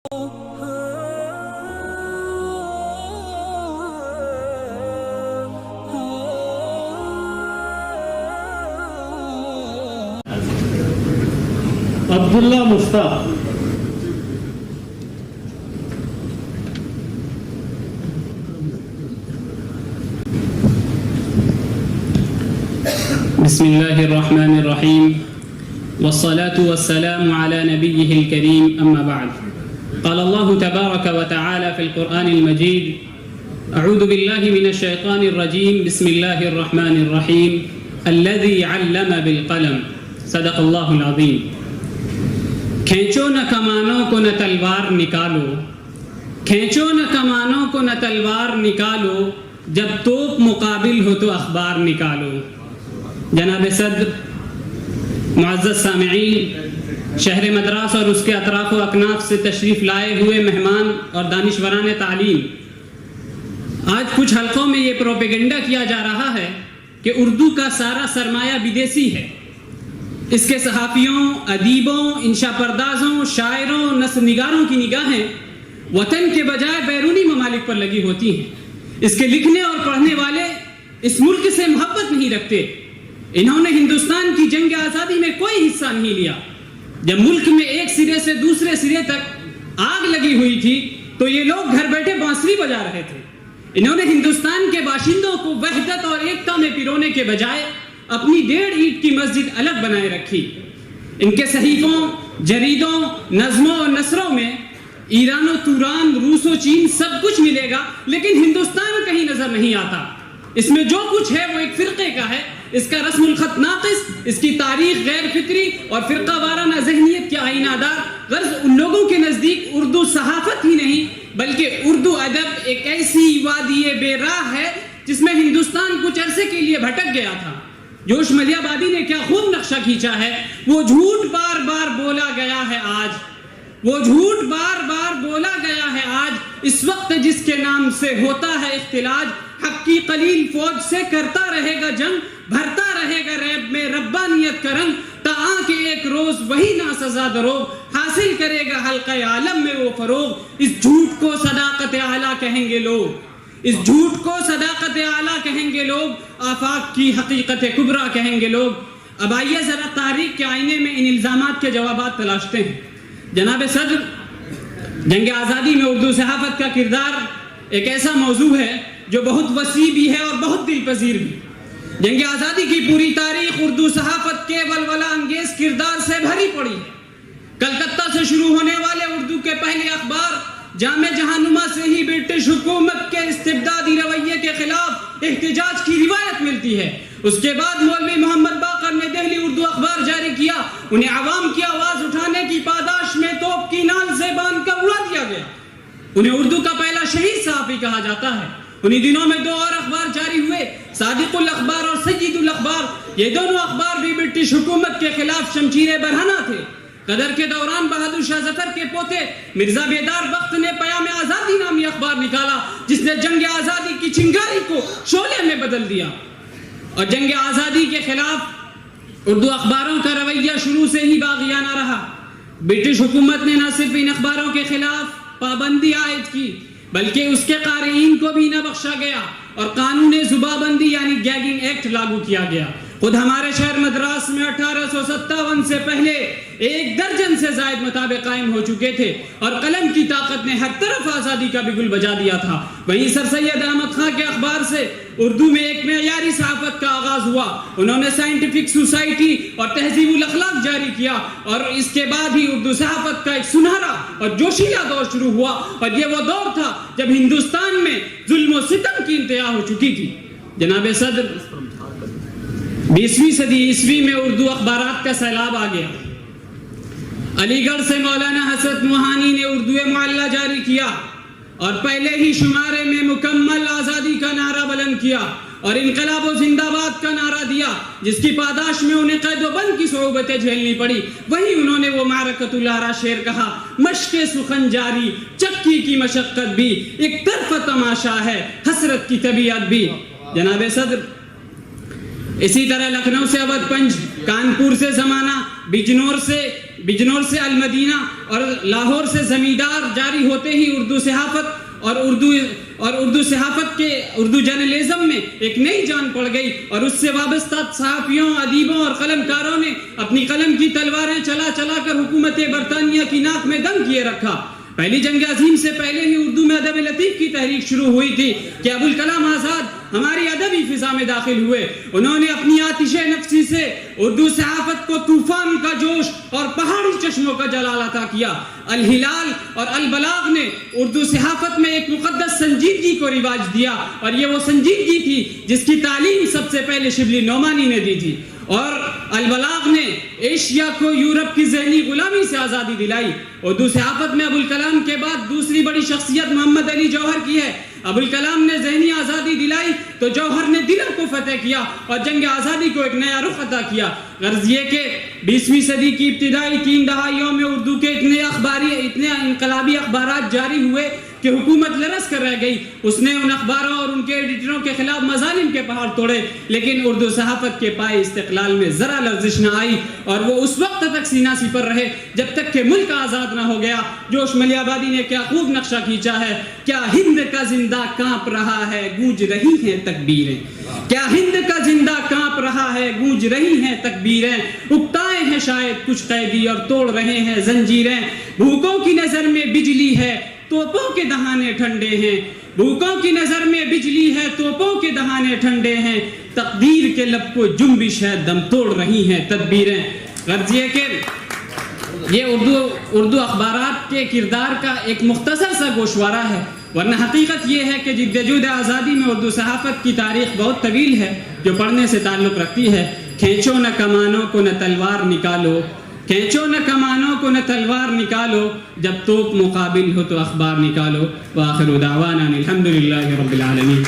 عبداللہ مشتاق. بسم الله الرحمن الرحيم والصلاة والسلام على نبيه الكريم أما بعد. قال الله تبارك وتعالى في القرآن المجيد: أعوذ بالله من الشيطان الرجيم بسم الله الرحمن الرحيم الذي علم بالقلم صدق الله العظيم. کھینچو نہ کمانوں کو نہ تلوار نکالو، کھینچو نہ کمانوں کو نہ تلوار نکالو، جب توپ مقابل ہو تو اخبار نکالو. جناب صدر، معزز سامعین، شہر مدراس اور اس کے اطراف و اکناف سے تشریف لائے ہوئے مہمان اور دانشوران تعلیم، آج کچھ حلقوں میں یہ پروپیگنڈا کیا جا رہا ہے کہ اردو کا سارا سرمایہ بدیسی ہے. اس کے صحافیوں، ادیبوں، انشا پردازوں، شاعروں، نثر نگاروں کی نگاہیں وطن کے بجائے بیرونی ممالک پر لگی ہوتی ہیں. اس کے لکھنے اور پڑھنے والے اس ملک سے محبت نہیں رکھتے. انہوں نے ہندوستان کی جنگ آزادی میں کوئی حصہ نہیں لیا. جب ملک میں ایک سرے سے دوسرے سرے تک آگ لگی ہوئی تھی تو یہ لوگ گھر بیٹھے بانسری بجا رہے تھے. انہوں نے ہندوستان کے باشندوں کو وحدت اور ایکتا میں پیرونے کے بجائے اپنی 1.5 اینٹ کی مسجد الگ بنائے رکھی. ان کے صحیفوں، جریدوں، نظموں اور نثروں میں ایران و توران، روس و چین سب کچھ ملے گا، لیکن ہندوستان کہیں نظر نہیں آتا. اس میں جو کچھ ہے وہ ایک فرقے کا ہے. اس کا رسم الخط ناقص، اس کی تاریخ غیر فکری اور فرقہ وارانہ ذہنیت کے آئینہ دار. غرض ان لوگوں کے نزدیک اردو صحافت ہی نہیں بلکہ اردو ادب ایک ایسی وادی بے راہ ہے جس میں ہندوستان کچھ عرصے کے لیے بھٹک گیا تھا. جوش ملیح آبادی نے کیا خوب نقشہ کھینچا ہے. وہ جھوٹ بار بار بولا گیا ہے آج، وہ جھوٹ بار بار بولا گیا ہے آج. اس وقت جس کے نام سے ہوتا ہے اختلاج، حق کی قلیل فوج سے کرتا رہے گا جنگ، بھرتا رہے گا ریب میں ربانیت کا رنگ، تا کہ ایک روز وہی ناسزا دروغ حاصل کرے گا حلقہ عالم میں وہ فروغ. اس جھوٹ کو صداقت اعلیٰ کہیں گے لوگ، اس جھوٹ کو صداقت اعلیٰ کہیں گے لوگ، آفاق کی حقیقت کبریٰ کہیں گے لوگ. اب آئیے ذرا تاریخ کے آئینے میں ان الزامات کے جوابات تلاشتے ہیں. جناب صدر، جنگ آزادی میں اردو صحافت کا کردار ایک ایسا موضوع ہے جو بہت وسیع بھی ہے اور بہت دل پذیر بھی. جنگ آزادی کی پوری تاریخ اردو صحافت کے ولولہ انگیز کردار سے بھری پڑی ہے. کلکتہ سے شروع ہونے والے اردو کے پہلے اخبار جامع جہانما سے ہی برٹش حکومت کے استبدادی رویے کے خلاف احتجاج کی روایت ملتی ہے. اس کے بعد مولوی محمد باقر نے دہلی اردو اخبار جاری کیا. انہیں عوام کی آواز اٹھانے کی پاداش میں توپ کی نال سے باندھ کر اڑا دیا گیا. انہیں اردو کا پہلا شہید صحافی کہا جاتا ہے. انہی دنوں میں 2 اور اخبار جاری ہوئے، صادق الاخبار اور سید الاخبار. یہ دونوں اخبار بھی برٹش حکومت کے خلاف شمشیر برہنہ تھے. قدر کے دوران بہادر شاہ ظفر کے پوتے مرزا بیدار بخت نے پیام آزادی نامی اخبار نکالا جس نے جنگ آزادی کی چنگاری کو شعلے میں بدل دیا. اور جنگ آزادی کے خلاف اردو اخباروں کا رویہ شروع سے ہی باغیانہ رہا. برٹش حکومت نے نہ صرف ان اخباروں کے خلاف پابندی عائد کی بلکہ اس کے قارئین کو بھی نہ بخشا گیا اور قانون زبابندی یعنی گیگنگ ایکٹ لاگو کیا گیا. خود ہمارے شہر مدراس میں 1857 سے پہلے 1 درجن سے زائد مطابق قائم ہو چکے تھے اور قلم کی طاقت نے ہر طرف آزادی کا بگل بجا دیا تھا. وہیں سر سید احمد خان کے اخبار سے اردو میں ایک معیاری صحافت کا آغاز ہوا. انہوں نے سائنٹیفک سوسائٹی اور تہذیب الاخلاق جاری کیا اور اس کے بعد ہی اردو صحافت کا ایک سنہرا اور جوشیلا دور شروع ہوا. اور یہ وہ دور تھا جب ہندوستان میں ظلم و ستم کی انتہا ہو چکی تھی. جناب صدر، 20ویں صدی عیسوی میں اردو اخبارات کا سیلاب آ گیا. علی گڑھ سے مولانا حسرت موہانی نے اردو معلّہ جاری کیا اور پہلے ہی شمارے میں مکمل آزادی کا نعرہ بلند کیا اور انقلاب و زندہ باد کا نعرہ دیا جس کی پاداش میں انہیں قید و بند کی صعوبتیں جھیلنی پڑی. وہی انہوں نے وہ معرکۃ الارا شعر کہا: مشق سخن جاری، چکی کی مشقت بھی، ایک طرف تماشا ہے حسرت کی طبیعت بھی. جناب صدر، اسی طرح لکھنؤ سے اودھ پنج، کانپور سے زمانہ، بجنور سے بجنور سے المدینہ اور لاہور سے زمیندار جاری ہوتے ہی اردو صحافت اور اردو صحافت کے اردو جرنلزم میں ایک نئی جان پڑ گئی، اور اس سے وابستہ صحافیوں، ادیبوں اور قلم کاروں نے اپنی قلم کی تلواریں چلا چلا کر حکومت برطانیہ کی ناک میں دم کیے رکھا۔ پہلی جنگ عظیم سے پہلے ہی اردو میں ادب لطیف کی تحریک شروع ہوئی تھی کہ ابوالکلام آزاد ہماری ادبی فضا میں داخل ہوئے۔ انہوں نے اپنی آتش نفسی سے اردو صحافت کو طوفان کا جوش اور پہاڑی چشموں کا جلال عطا کیا۔ الہلال اور البلاغ نے اردو صحافت میں ایک مقدس سنجیدگی کو رواج دیا، اور یہ وہ سنجیدگی تھی جس کی تعلیم سب سے پہلے شبلی نعمانی نے دی تھی، اور البلاغ نے ایشیا کو یورپ کی ذہنی غلامی سے آزادی دلائی۔ اردو صحافت میں ابوالکلام کے بعد دوسری بڑی شخصیت محمد علی جوہر کی ہے۔ ابوالکلام نے ذہنی آزادی دلائی تو جوہر نے دلوں کو فتح کیا اور جنگ آزادی کو ایک نیا رخ عطا کیا۔ غرض یہ کہ 20ویں صدی کی ابتدائی 3 دہائیوں میں اردو کے اتنے انقلابی اخبارات جاری ہوئے کہ حکومت لرز کر رہ گئی۔ اس نے ان اخباروں اور ان کے ایڈیٹروں کے خلاف مظالم کے پہاڑ توڑے، لیکن اردو صحافت کے پائے استقلال میں ذرا لرزش نہ آئی، اور وہ اس وقت تک سینہ سپر رہے جب تک کہ ملک آزاد نہ ہو گیا۔ جوش ملی آبادی نے کیا خوب نقشہ کھینچا ہے، کیا ہند کا زندہ کانپ رہا ہے گونج رہی ہیں تکبیریں، کیا ہند کا زندہ کانپ رہا ہے گونج رہی ہیں تکبیریں، اکتائے ہیں شاید کچھ قیدی اور توڑ رہے ہیں زنجیریں، بھوکوں کی نظر میں بجلی ہے توپوں کے دہانے ٹھنڈے ہیں، بھوکوں کی نظر میں بجلی ہے توپوں کے دہانے ٹھنڈے ہیں، تقدیر کے لب کو جنبش ہے دم توڑ رہی ہیں تدبیریں۔ غرض یہ کہ یہ اردو اخبارات کے کردار کا ایک مختصر سا گوشوارہ ہے، ورنہ حقیقت یہ ہے کہ جدوجہد آزادی میں اردو صحافت کی تاریخ بہت طویل ہے جو پڑھنے سے تعلق رکھتی ہے۔ کھینچو نہ کمانوں کو نہ تلوار نکالو، کھینچو نہ کمانوں کو نہ تلوار نکالو، جب توپ مقابل ہو تو اخبار نکالو۔ وآخر دعوانا الحمدللہ رب العالمین۔